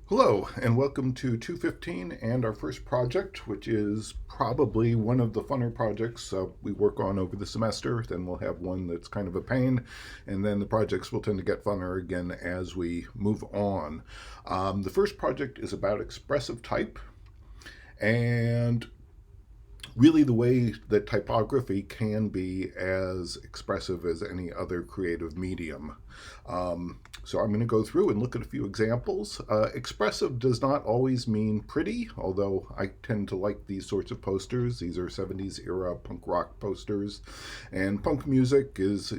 Hello, and welcome to 215 and our first project, which is probably one of the funner projects we work on over the semester. Then we'll have one that's kind of a pain, and then the projects will tend to get funner again as we move on. The first project is about expressive type, and really the way that typography can be as expressive as any other creative medium. So I'm going to go through and look at a few examples. Expressive does not always mean pretty, although I tend to like these sorts of posters. These are 70s era punk rock posters, and punk music is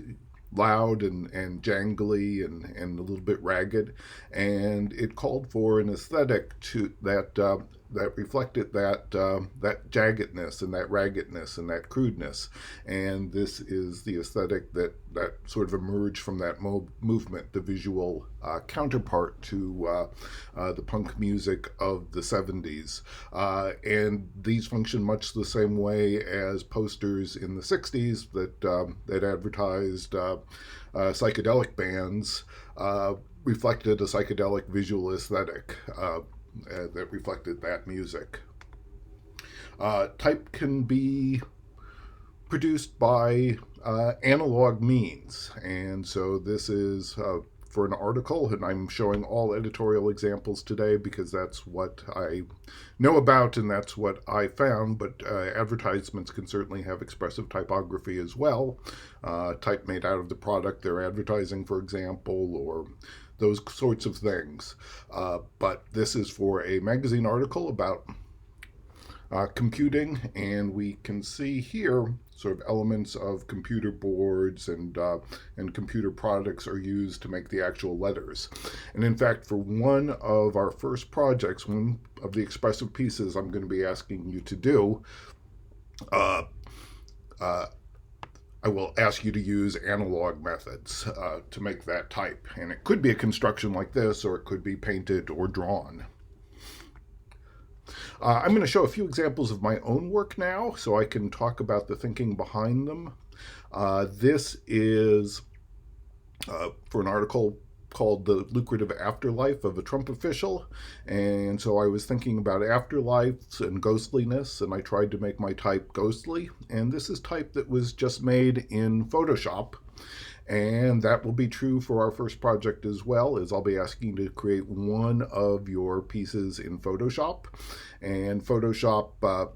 loud and jangly and a little bit ragged, and it called for an aesthetic that reflected that jaggedness and that raggedness and that crudeness. And this is the aesthetic that sort of emerged from that movement, the visual counterpart to the punk music of the 70s. And these function much the same way as posters in the 60s that advertised psychedelic bands reflected a psychedelic visual aesthetic that reflected that music. Type can be produced by analog means, and so this is for an article, and I'm showing all editorial examples today because that's what I know about and that's what I found, but advertisements can certainly have expressive typography as well. Type made out of the product they're advertising, for example, or those sorts of things. But this is for a magazine article about computing, and we can see here sort of elements of computer boards and computer products are used to make the actual letters. And in fact, for one of our first projects, one of the expressive pieces I'm going to be asking you to do, uh, uh, I will ask you to use analog methods to make that type. And it could be a construction like this, or it could be painted or drawn. I'm going to show a few examples of my own work now so I can talk about the thinking behind them. This is for an article called The Lucrative Afterlife of a Trump Official. And so I was thinking about afterlives and ghostliness, and I tried to make my type ghostly. And this is type that was just made in Photoshop. And that will be true for our first project as well, as I'll be asking you to create one of your pieces in Photoshop. And Photoshop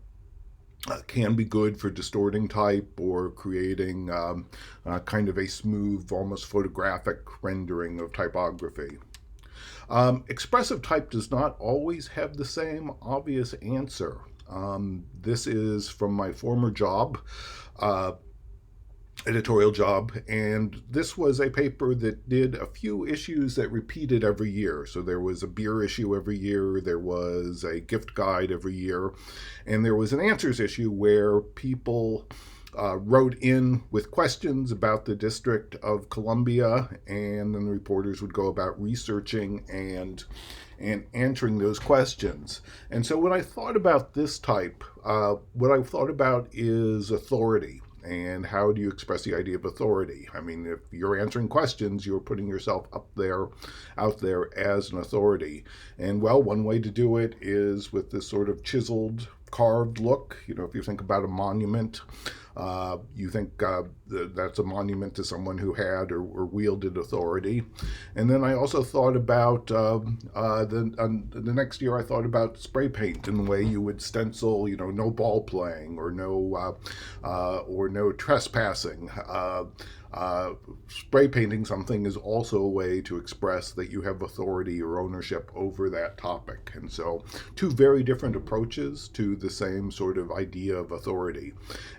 can be good for distorting type or creating kind of a smooth, almost photographic rendering of typography. Expressive type does not always have the same obvious answer. This is from my former job. Editorial job, and this was a paper that did a few issues that repeated every year. So there was a beer issue every year, there was a gift guide every year, and there was an answers issue where people wrote in with questions about the District of Columbia, and then the reporters would go about researching and answering those questions. And so when I thought about this type, what I thought about is authority. And how do you express the idea of authority? I mean, if you're answering questions, you're putting yourself out there as an authority. And well, one way to do it is with this sort of chiseled, carved look. You know, if you think about a monument, you think that's a monument to someone who had or wielded authority. And then I also thought about the next year I thought about spray paint and the way you would stencil, you know, no ball playing or no trespassing. Spray painting something is also a way to express that you have authority or ownership over that topic. And so two very different approaches to the same sort of idea of authority.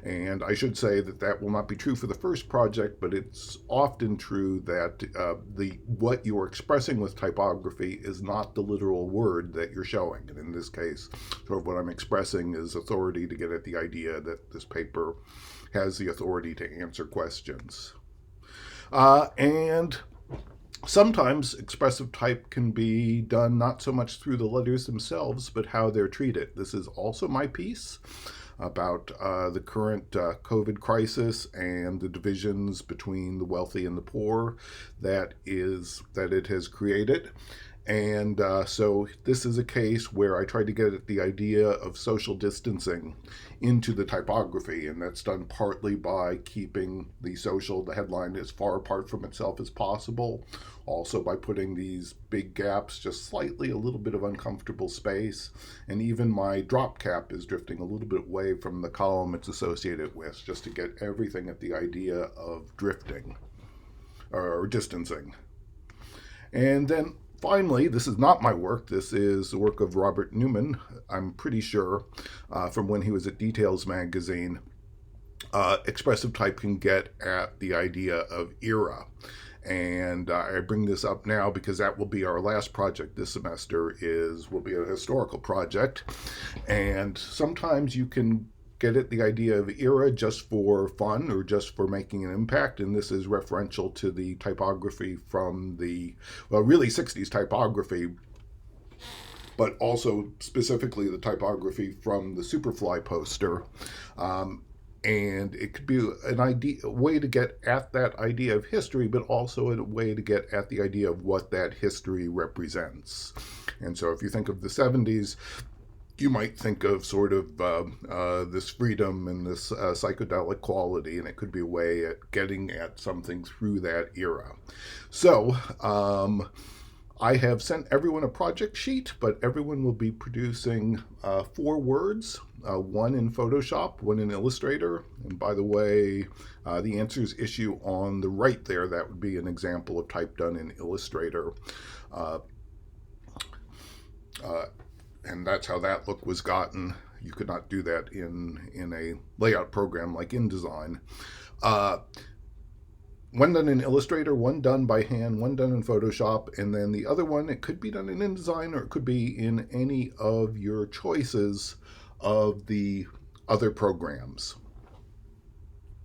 And I should say that will not be true for the first project, but it's often true that what you're expressing with typography is not the literal word that you're showing. And in this case, sort of what I'm expressing is authority to get at the idea that this paper has the authority to answer questions. And sometimes expressive type can be done not so much through the letters themselves, but how they're treated. This is also my piece about the current COVID crisis and the divisions between the wealthy and the poor that it has created. And so this is a case where I tried to get at the idea of social distancing into the typography, and that's done partly by keeping the headline, as far apart from itself as possible. Also by putting these big gaps, just slightly a little bit of uncomfortable space. And even my drop cap is drifting a little bit away from the column it's associated with, just to get everything at the idea of drifting or distancing. And then finally, this is not my work. This is the work of Robert Newman, I'm pretty sure, from when he was at Details magazine. Expressive Type can get at the idea of era. And I bring this up now because that will be our last project this semester. Will be a historical project. And sometimes you can get at the idea of era just for fun or just for making an impact, and this is referential to the typography from the, well, really 60s typography, but also specifically the typography from the Superfly poster. And it could be a way to get at that idea of history, but also a way to get at the idea of what that history represents. And so if you think of the 70s, you might think of sort of this freedom and this psychedelic quality, and it could be a way at getting at something through that era. So I have sent everyone a project sheet, but everyone will be producing 4 words, one in Photoshop, one in Illustrator. And by the way, the answers issue on the right there, that would be an example of type done in Illustrator. And that's how that look was gotten. You could not do that in a layout program like InDesign. One done in Illustrator, one done by hand, one done in Photoshop, and then the other one, it could be done in InDesign, or it could be in any of your choices of the other programs.